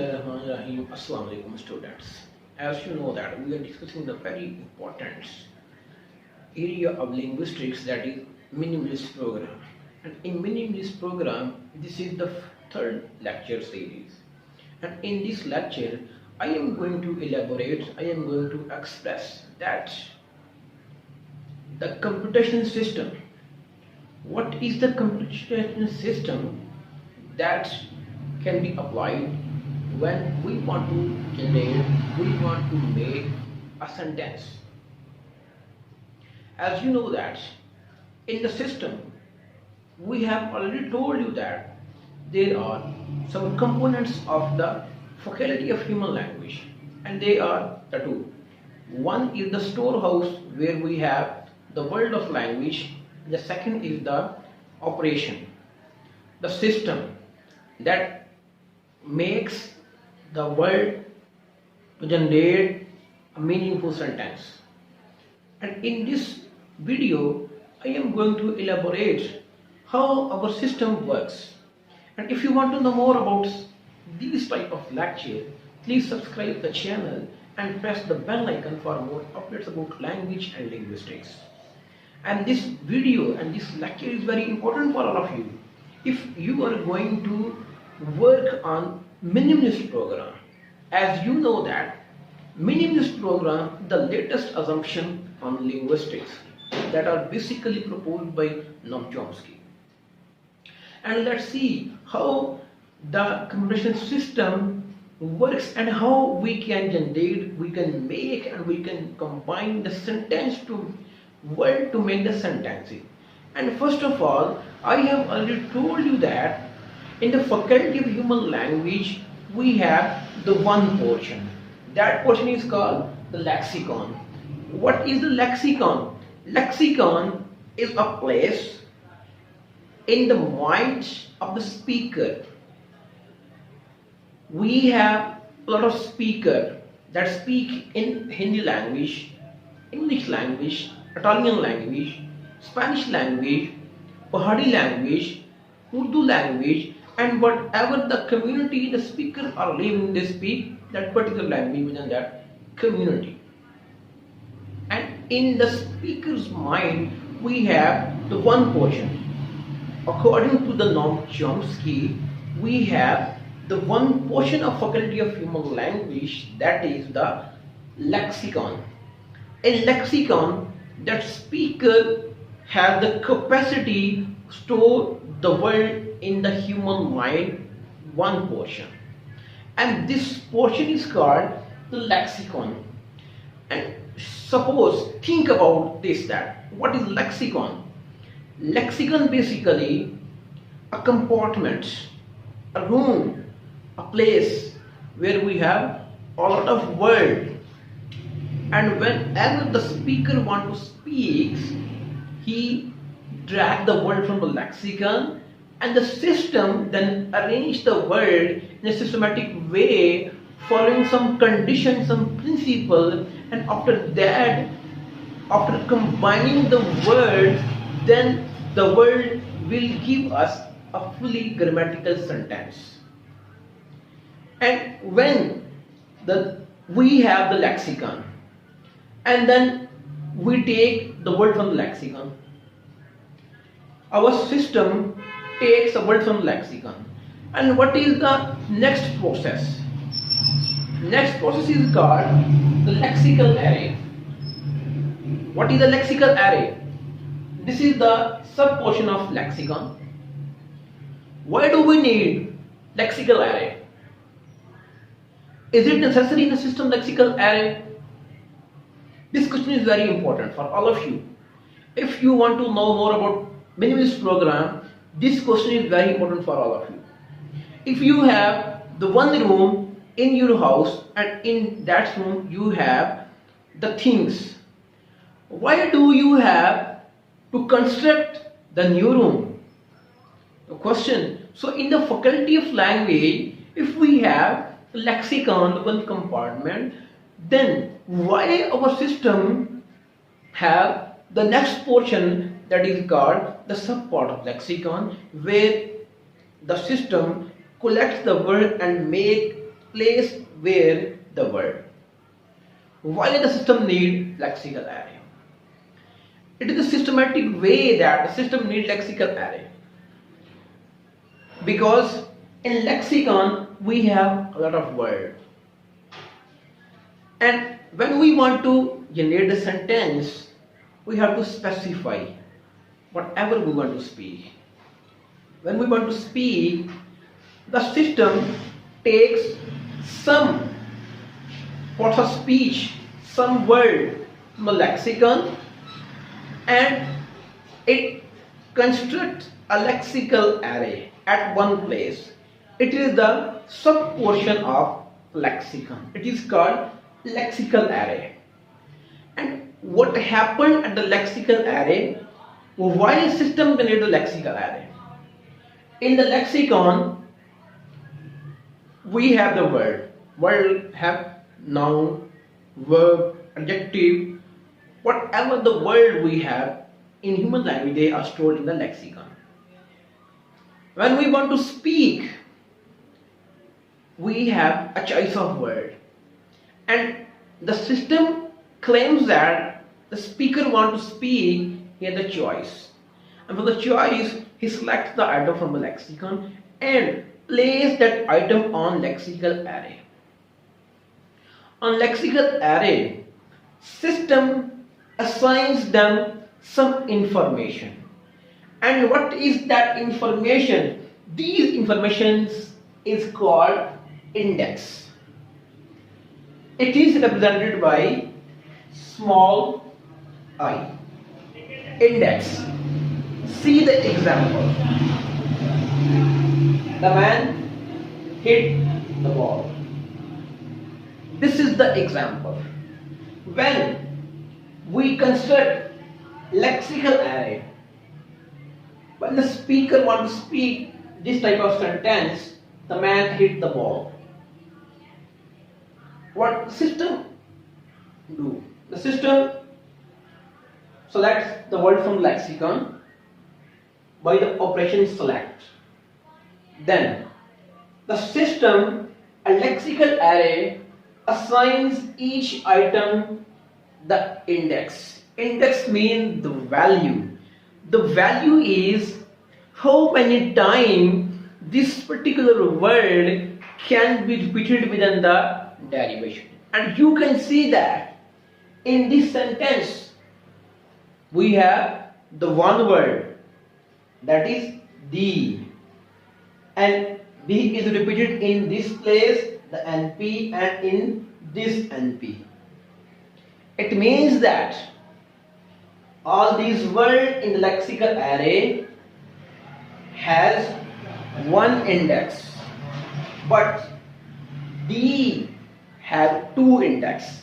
Bismillahirrahmanirrahim. Assalamu alaikum students. As you know that we are discussing the very important area of linguistics, that is minimalist program. And in minimalist program, this is the third lecture series. And in this lecture, I am going to elaborate, I am going to express that the computation system. What is the computation system that can be applied when we want to generate, we want to make a sentence? As you know that in the system, we have already told you that there are some components of the faculty of human language, and they are the two. One is the storehouse where we have the world of language. The second is the operation, the system that makes the word to generate a meaningful sentence. And in this video, I am going to elaborate how our system works. And if you want to know more about these type of lecture, please subscribe the channel and press the bell icon for more updates about language and linguistics. And this video and this lecture is very important for all of you. If you are going to work on minimalist program, as you know that minimalist program, the latest assumption on linguistics that are basically proposed by Noam Chomsky. And let's see how the computation system works and how we can generate, we can make, and we can combine the sentence to word to make the sentencing. And first of all, I have already told you that in the faculty of human language, we have the one portion. That portion is called the lexicon. What is the lexicon? Lexicon is a place in the mind of the speaker. We have a lot of speakers that speak in Hindi language, English language, Italian language, Spanish language, Pahari language, Urdu language, and whatever the community the speakers are living, they speak that particular language within that community. And in the speaker's mind, we have the one portion. According to the Noam Chomsky, we have the one portion of faculty of human language, that is the lexicon. In lexicon, that speaker has the capacity to store the word in the human mind, one portion. And this portion is called the lexicon. And suppose, think about this, that what is lexicon? Lexicon basically a compartment, a room, a place where we have a lot of words. And whenever the speaker wants to speak, he drags the word from the lexicon, and the system then arranges the word in a systematic way, following some conditions, some principle, and after that, after combining the words, then the word will give us a fully grammatical sentence. And when we have the lexicon, and then we take the word from the lexicon, our system takes a word from the lexicon. And what is the next process? Next process is called the lexical array. What is the lexical array? This is the sub portion of lexicon. Why do we need lexical array? Is it necessary in a system lexical array? This question is very important for all of you. If you want to know more about minimalist program, this question is very important for all of you. If you have the one room in your house, and in that room you have the things, why do you have to construct the new room? The question. So in the faculty of language, if we have the lexicon, the one compartment, then why our system have the next portion, that is called the subpart of lexicon, where the system collects the word and make place where the word. Why the system need lexical array? It is a systematic way that the system needs lexical array. Because in lexicon we have a lot of words. And when we want to generate a sentence, we have to specify whatever we want to speak. When we want to speak, the system takes some parts of speech, some word from the lexicon, and it constructs a lexical array at one place. It is the sub portion of lexicon. It is called lexical array. And what happened at the lexical array? Why system generates the lexical array? In the lexicon, we have the word. Word have noun, verb, adjective. Whatever the word we have in human language, they are stored in the lexicon. When we want to speak, we have a choice of word, and the system claims that the speaker wants to speak. He has the choice, and for the choice he selects the item from the lexicon and place that item on lexical array. On lexical array, system assigns them some information. And what is that information? These informations is called index. It is represented by small I. Index. See the example. The man hit the ball. This is the example. When we construct lexical array, when the speaker wants to speak this type of sentence, the man hit the ball. What the system do? The system selects the word from lexicon by the operation select. Then the system, a lexical array, assigns each item the index. Index means the value. The value is how many times this particular word can be repeated within the derivation. And you can see that in this sentence we have the one word, that is the, and the is repeated in this place, the NP, and in this NP. It means that all these words in the lexical array has one index, but D have two index.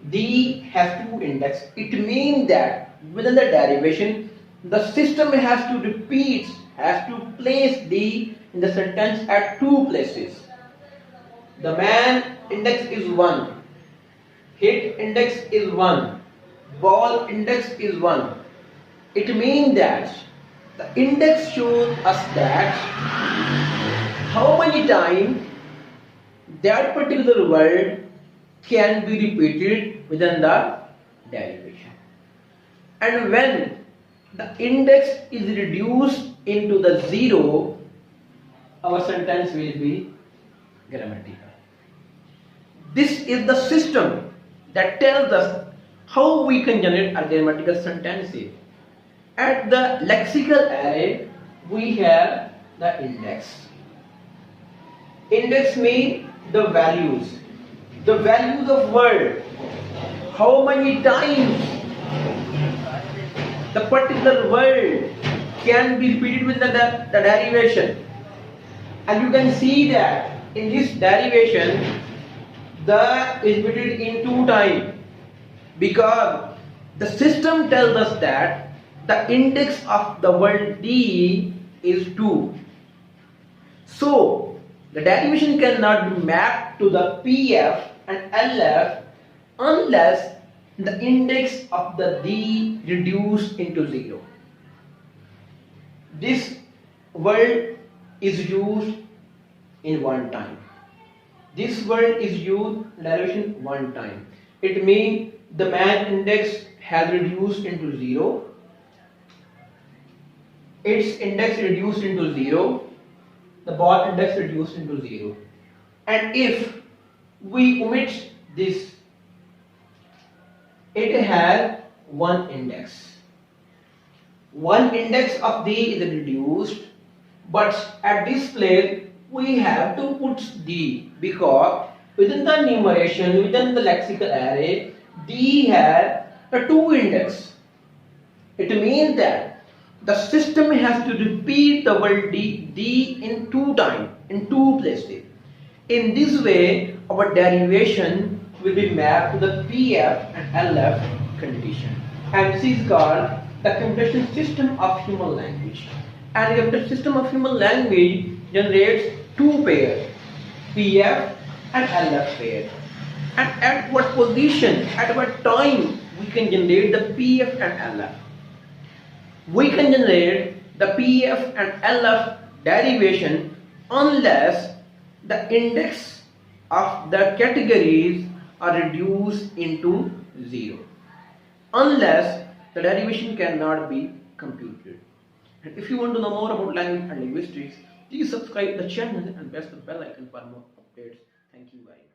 D has two index. It means that within the derivation, the system has to repeat, has to place D in the sentence at two places. The man index is 1, hit index is 1, ball index is 1. It means that the index shows us that how many times that particular word can be repeated within the derivation. And when the index is reduced into the 0, our sentence will be grammatical. This is the system that tells us how we can generate a grammatical sentences. At the lexical array, we have the index. Index means the values. The values of word. How many times the particular word can be repeated with the derivation. And you can see that in this derivation, the is repeated in 2 times, because the system tells us that the index of the word D is 2. So the derivation cannot be mapped to the PF and LF unless the index of the D reduced into 0. This word is used in 1 time. This word is used derivation one time. It means the man index has reduced into 0. Its index reduced into 0. The ball index reduced into 0. And if we omit this, it has one index. One index of D is reduced, but at this place we have to put D, because within the enumeration, within the lexical array, D has a 2 index. It means that the system has to repeat the word D in 2 times, in 2 places. In this way, our derivation will be mapped to the PF and LF condition. And this is called the computation system of human language. And the computation system of human language generates 2 pairs, PF and LF pair. And at what position, at what time we can generate the PF and LF? We can generate the PF and LF derivation unless the index of the categories are reduced into 0. Unless the derivation cannot be computed. And if you want to know more about language and linguistics, please subscribe the channel and press the bell icon for more updates. Thank you guys.